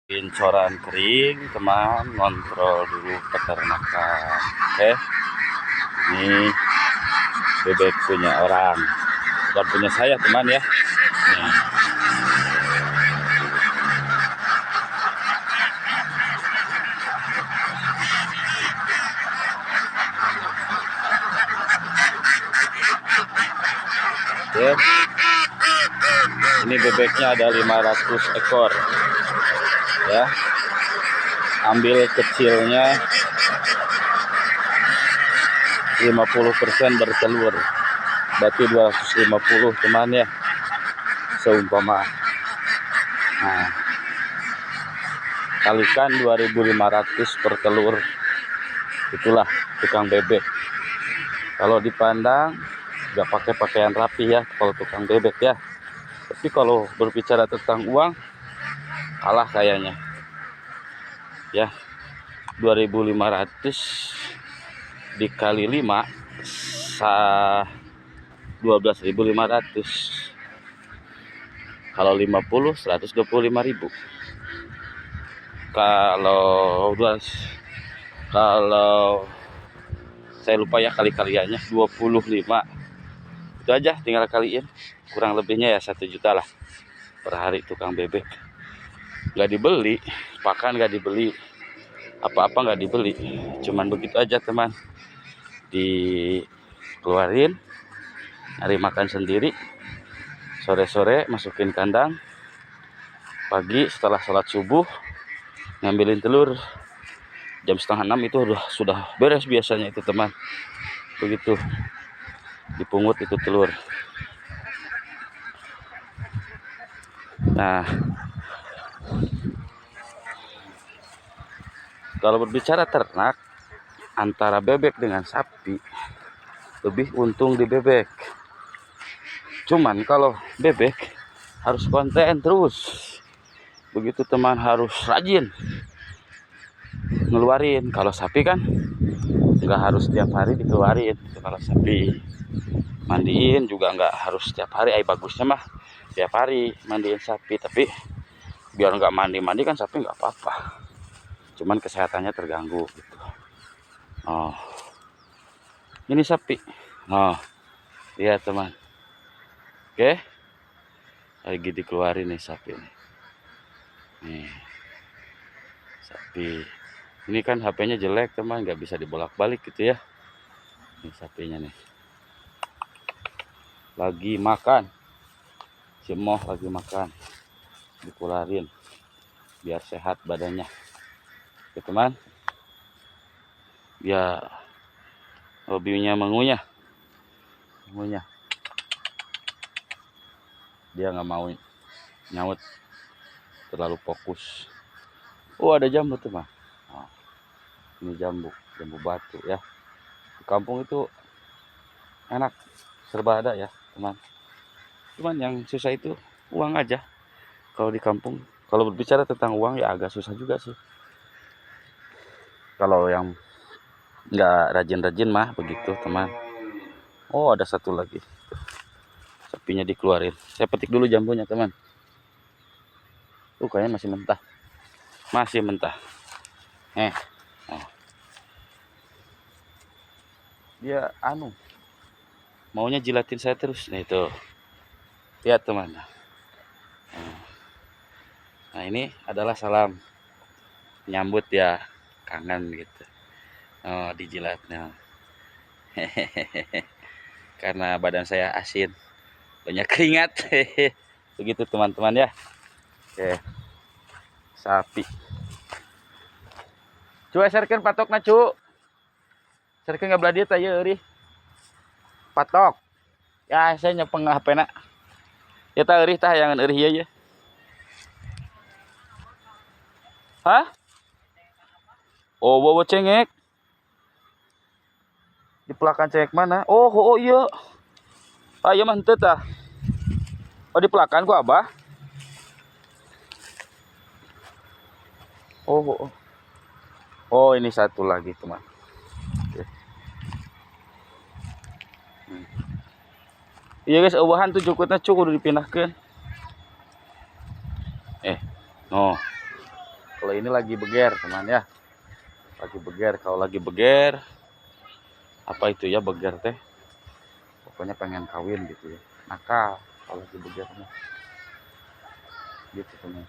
Incoran kering teman, ngontrol dulu peternakan. Oke, ini bebek punya orang, bukan punya saya teman ya. Nih. Oke, ini bebeknya ada 500 ekor ya. Ambil kecilnya 50% bertelur, berarti 250 teman ya, seumpama. Nah, kalikan 2.500 per telur, itulah tukang bebek. Kalau dipandang nggak pakai pakaian rapi ya kalau tukang bebek ya, tapi kalau berbicara tentang uang kalah kayaknya ya. 2.500 dikali 5 12.500. Kalau 50 125.000. Kalau saya lupa ya kali-kaliannya 25. Itu aja, tinggal kaliin, kurang lebihnya ya 1 juta lah per hari tukang bebek. Nggak dibeli pakan, nggak dibeli apa-apa, nggak dibeli, cuman begitu aja teman. Dikeluarin, nyari makan sendiri, sore-sore masukin kandang, pagi setelah sholat subuh ngambilin telur. Jam 5:30 itu sudah beres biasanya itu teman. Begitu dipungut itu telur. Nah, kalau berbicara ternak, antara bebek dengan sapi lebih untung di bebek. Cuman kalau bebek harus konten terus, begitu teman, harus rajin ngeluarin. Kalau sapi kan nggak harus tiap hari dikeluarin. Kalau sapi mandiin juga nggak harus tiap hari. Bagusnya mah tiap hari mandiin sapi, tapi biar nggak mandi kan sapi nggak apa-apa, cuman kesehatannya terganggu gitu. Oh, ini sapi. Oh, lihat teman. Oke, lagi dikeluarin nih sapi nih. Sapi ini kan HP-nya jelek teman, nggak bisa dibolak-balik gitu ya. Ini sapinya nih lagi makan, si Moh lagi makan, dikeluarin biar sehat badannya. Oke teman, biar hobinya mengunyah, dia nggak mau nyaut, terlalu fokus. Oh, ada jambu teman. Oh, ini jambu batu ya. Di kampung itu enak, serba ada ya teman. Cuman yang susah itu uang aja kalau di kampung. Kalau berbicara tentang uang ya agak susah juga sih. Kalau yang nggak rajin-rajin mah begitu teman. Oh, ada satu lagi, sapinya dikeluarin. Saya petik dulu jambunya teman. Kayaknya masih mentah. Oh. Dia maunya jilatin saya terus. Nah itu, lihat teman. Nah, ini adalah salam nyambut ya, kangen gitu. Oh, dijilatnya. Karena badan saya asin, banyak keringat. Begitu teman-teman ya. Oke, sapi. Cuy, serken patok na cu. Serken nggak beladi tayo ri. Patok. Ya, saya nyepeng HP na. Ya ta ri tah yang ri ya. Hah? Oh, bawa cengek. Di pelakan cengek mana? Oh iya. Ah, iya mah henteu tah. Oh, di pelakan ku Abah. Oh, ini satu lagi teman. Oke. Iya guys, eueuhan tuh cukutna cukup dipindahkeun. Oh. Kalau ini lagi beger teman ya, lagi beger. Kalau lagi beger, apa itu ya beger teh, pokoknya pengen kawin gitu ya, nakal kalau lagi beger mah gitu teman.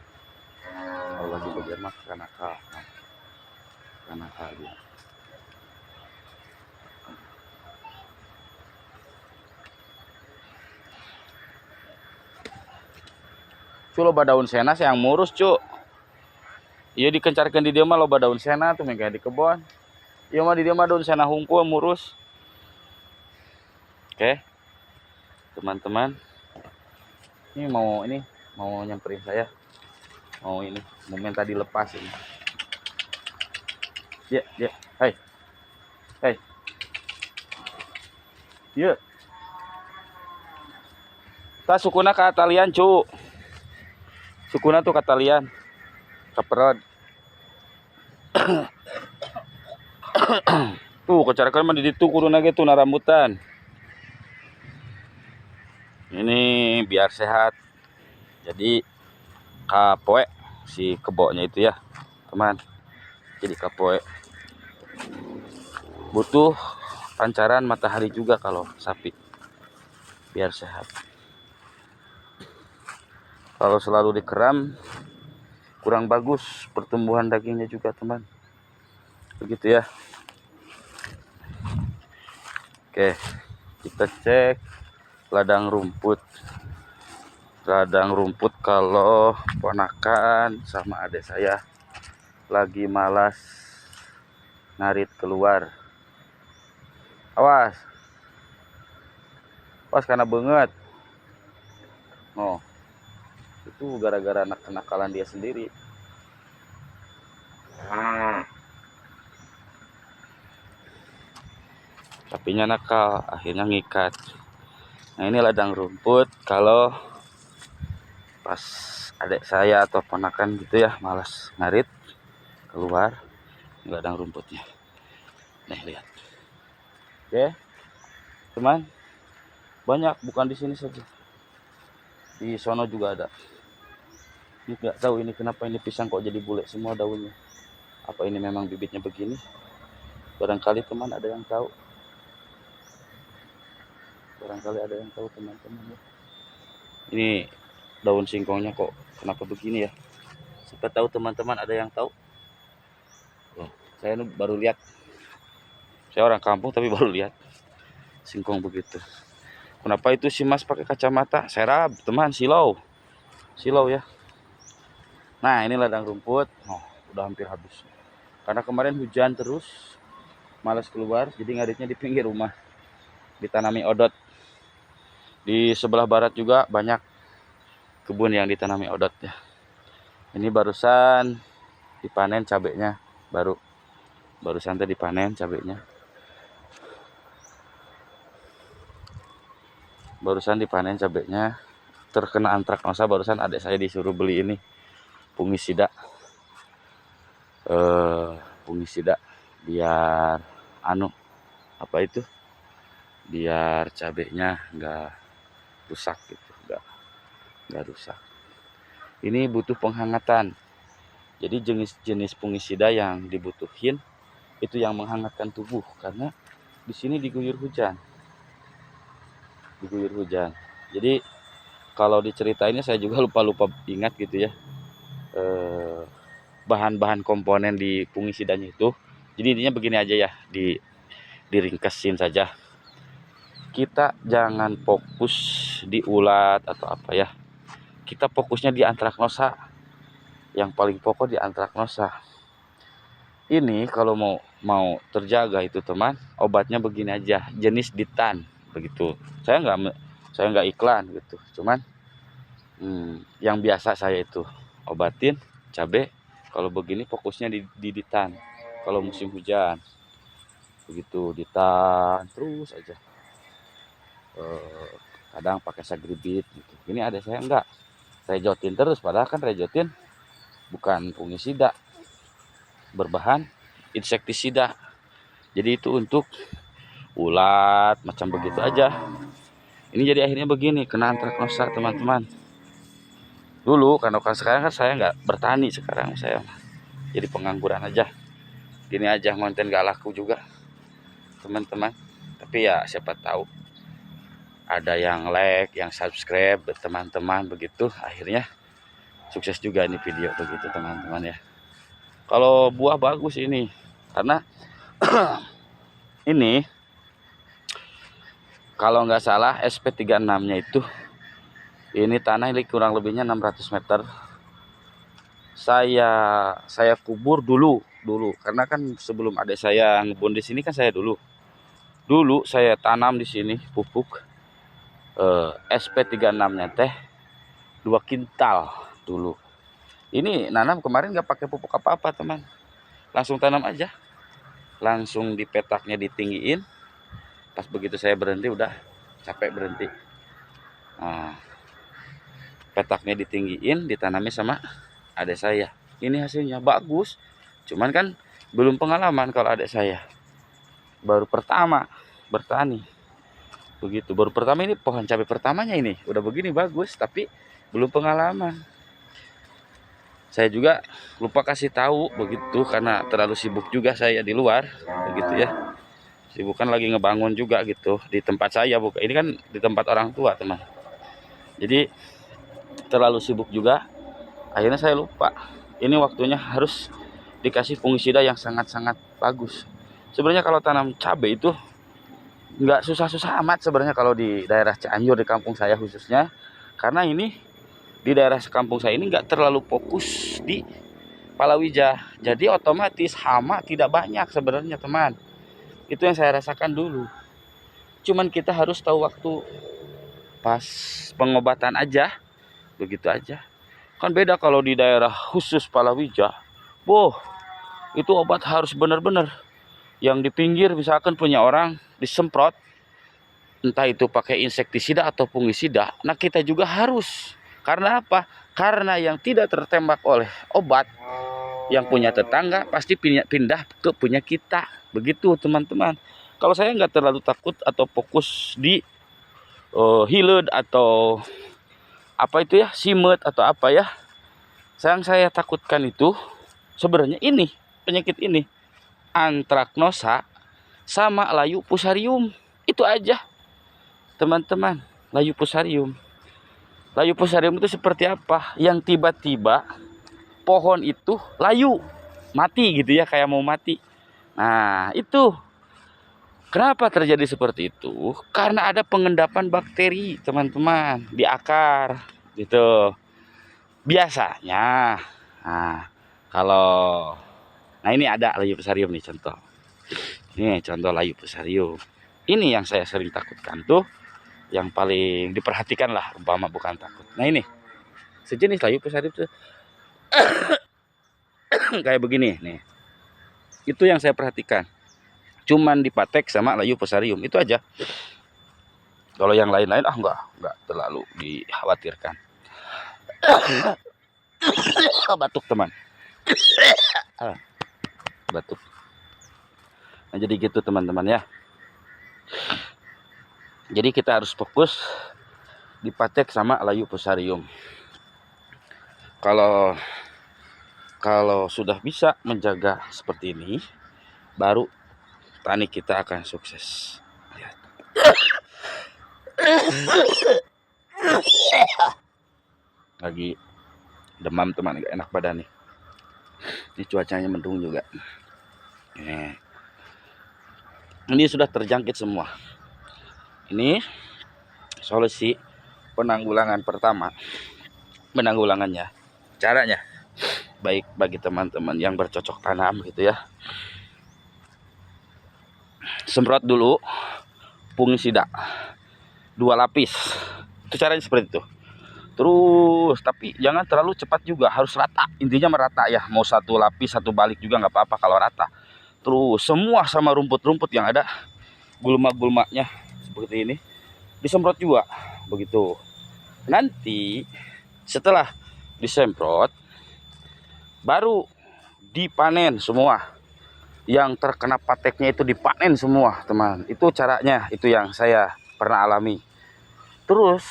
Kalau lagi beger mah suka nakal, suka nakal dia. Cu loba daun sena yang murus cu. Iya dikencarkan di dia mah loba daun sena tuh kayak di kebon. Iya mah di dia mah daun sena hungkul murus. Oke, teman-teman. Ini mau nyamperin saya. Mau ini, mau minta dilepas ini. Dia. Hai. Hai. Iya. Ta sukuna ka Italian cu. Sukuna tuh Italian. Kaperod. Tuh kecarakan mah di ditu kuruna ge tuh na rambutan. Ini biar sehat. Jadi kapoe si kebonya itu ya, teman. Jadi kapoe. Butuh pancaran matahari juga kalau sapi. Biar sehat. Kalau selalu dikeram kurang bagus pertumbuhan dagingnya juga, teman. Begitu ya. Oke, kita cek ladang rumput. Ladang rumput kalau ponakan sama adik saya lagi malas ngarit keluar. Awas. Awas karena banget. Oh. Itu gara-gara kenakalan dia sendiri. Sapinya nakal, akhirnya ngikat. Nah ini ladang rumput kalau pas adik saya atau ponakan gitu ya malas ngarit keluar, ini ladang rumputnya. Nih lihat. Oke, teman, banyak, bukan di sini saja, di sono juga ada. Ini nggak tahu ini kenapa ini pisang kok jadi bule semua daunnya. Apa ini memang bibitnya begini? Barangkali teman ada yang tahu. Barangkali ada yang tahu teman-teman ya. Ini daun singkongnya kok kenapa begini ya? Siapa tahu teman-teman ada yang tahu. Oh, saya baru lihat. Saya orang kampung tapi baru lihat singkong begitu. Kenapa itu si Mas pakai kacamata? Serap, teman, silau ya. Nah, ini ladang rumput. Oh, udah hampir habis. Karena kemarin hujan terus, malas keluar, jadi ngaritnya di pinggir rumah. Ditanami odot. Di sebelah barat juga banyak kebun yang ditanami odot ya. Ini barusan dipanen cabenya, barusan tadi dipanen cabenya. Barusan dipanen cabenya, terkena antraknosa. Barusan adik saya disuruh beli ini fungisida. Fungisida biar apa itu? Biar cabenya nggak rusak gitu, nggak rusak. Ini butuh penghangatan. Jadi jenis fungisida yang dibutuhin itu yang menghangatkan tubuh karena di sini diguyur hujan. Jadi kalau diceritain saya juga lupa ingat gitu ya. Bahan-bahan komponen di fungisidanya itu. Jadi intinya begini aja ya, diringkesin saja. Kita jangan fokus di ulat atau apa ya. Kita fokusnya di antraknosa. Yang paling pokok di antraknosa. Ini kalau mau terjaga itu teman, obatnya begini aja, jenis ditan begitu. Saya nggak iklan gitu. Cuman yang biasa saya itu obatin cabai. Kalau begini fokusnya di ditan. Kalau musim hujan begitu ditan terus aja. Kadang pakai sagribit gitu. Ini ada saya enggak rejotin terus, padahal kan rejotin bukan fungisida, berbahan insektisida. Jadi itu untuk ulat macam begitu aja. Ini jadi akhirnya begini, kena antraknosa teman-teman. Dulu kan sekarang kan saya nggak bertani sekarang saya. jadi pengangguran aja. Gini aja konten gak laku juga teman-teman, tapi ya siapa tahu ada yang like, yang subscribe teman-teman, begitu akhirnya sukses juga ini video begitu teman-teman ya. Kalau buah bagus ini karena ini kalau nggak salah SP36 nya itu, ini tanah ini kurang lebihnya 600 meter. Saya kubur dulu karena kan sebelum adik saya ngebon di sini kan saya dulu saya tanam di sini pupuk SP36 nya teh 2 kintal dulu. Ini nanam kemarin nggak pakai pupuk apa-apa teman, langsung tanam aja, langsung di petaknya ditinggiin. Pas begitu saya berhenti, udah capek berhenti. Nah, petaknya ditinggiin, ditanami sama adik saya. Ini hasilnya bagus, cuman kan belum pengalaman. Kalau adik saya baru pertama bertani begitu, baru pertama ini pohon cabai pertamanya ini udah begini bagus, tapi belum pengalaman. Saya juga lupa kasih tahu begitu karena terlalu sibuk juga saya di luar begitu ya. Sibuk kan lagi ngebangun juga gitu di tempat saya, bukan ini kan di tempat orang tua teman. Jadi terlalu sibuk juga, akhirnya saya lupa. Ini waktunya harus dikasih fungisida yang sangat-sangat bagus. Sebenarnya kalau tanam cabai itu nggak susah-susah amat sebenarnya kalau di daerah Cianjur, di kampung saya khususnya. Karena ini di daerah kampung saya ini nggak terlalu fokus di palawija. Jadi otomatis hama tidak banyak sebenarnya teman. Itu yang saya rasakan dulu. Cuman kita harus tahu waktu pas pengobatan aja. Begitu aja. Kan beda kalau di daerah khusus palawija. Itu obat harus benar-benar. Yang di pinggir misalkan punya orang disemprot, entah itu pakai insektisida atau fungisida. Nah kita juga harus. Karena apa? Karena yang tidak tertembak oleh obat, yang punya tetangga pasti pindah ke punya kita. Begitu teman-teman. Kalau saya nggak terlalu takut atau fokus di hilud atau apa itu ya, simet atau apa ya. Yang saya takutkan itu sebenarnya ini, penyakit ini, antraknosa sama layu fusarium. Itu aja teman-teman. Layu fusarium itu seperti apa? Yang tiba-tiba pohon itu layu, mati gitu ya, kayak mau mati. Nah itu kenapa terjadi seperti itu? Karena ada pengendapan bakteri teman-teman di akar gitu biasanya. Nah kalau ini ada layu fusarium nih contoh. Ini contoh layu fusarium. Ini yang saya sering takutkan tuh, yang paling diperhatikan lah, umpama bukan takut. Nah ini sejenis layu fusarium tuh kayak begini nih. Itu yang saya perhatikan. Cuman dipatek sama layu fusarium itu aja. Kalau yang lain-lain enggak terlalu dikhawatirkan. Batuk teman. Batuk. Nah jadi gitu teman-teman ya. Jadi kita harus fokus dipatek sama layu fusarium. Kalau sudah bisa menjaga seperti ini, baru tani kita akan sukses. Lihat. Lagi demam teman, gak enak badan nih. Ini cuacanya mendung juga. Ini sudah terjangkit semua. Ini solusi penanggulangan pertama. Penanggulangannya, caranya baik bagi teman-teman yang bercocok tanam gitu ya. Semprot dulu fungisida 2 lapis. Itu caranya seperti itu. Terus tapi jangan terlalu cepat juga, harus rata. Intinya merata ya. Mau 1 lapis 1 balik juga nggak apa-apa kalau rata. Terus semua sama rumput-rumput yang ada, gulma-gulmanya seperti ini disemprot juga begitu. Nanti setelah disemprot baru dipanen semua. Yang terkena pateknya itu dipanen semua teman. Itu caranya, itu yang saya pernah alami. Terus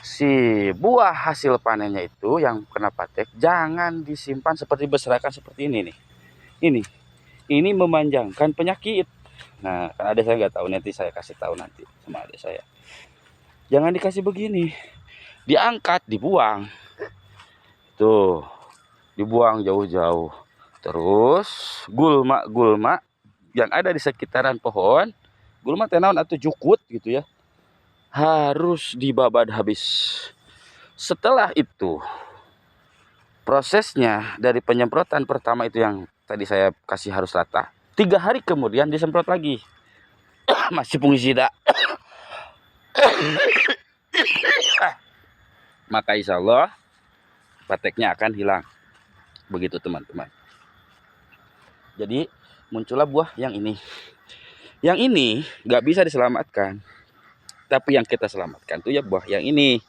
si buah hasil panennya itu yang kena patek jangan disimpan seperti berserakan seperti ini nih. Ini memanjangkan penyakit. Nah, kan ada saya nggak tahu, nanti saya kasih tahu nanti sama adik saya. Jangan dikasih begini. Diangkat, dibuang. Tuh, dibuang jauh-jauh. Terus gulma yang ada di sekitaran pohon, gulma tenaun atau jukut gitu ya, harus dibabad habis. Setelah itu prosesnya dari penyemprotan pertama itu yang tadi saya kasih harus rata. 3 hari kemudian disemprot lagi. Masih fungisida. Maka insya Allah pateknya akan hilang. Begitu teman-teman. Jadi muncullah buah yang ini. Yang ini nggak bisa diselamatkan. Tapi yang kita selamatkan tuh ya buah yang ini.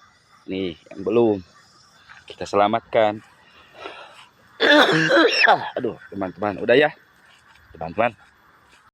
Nih yang belum kita selamatkan. Aduh teman-teman, udah ya teman-teman.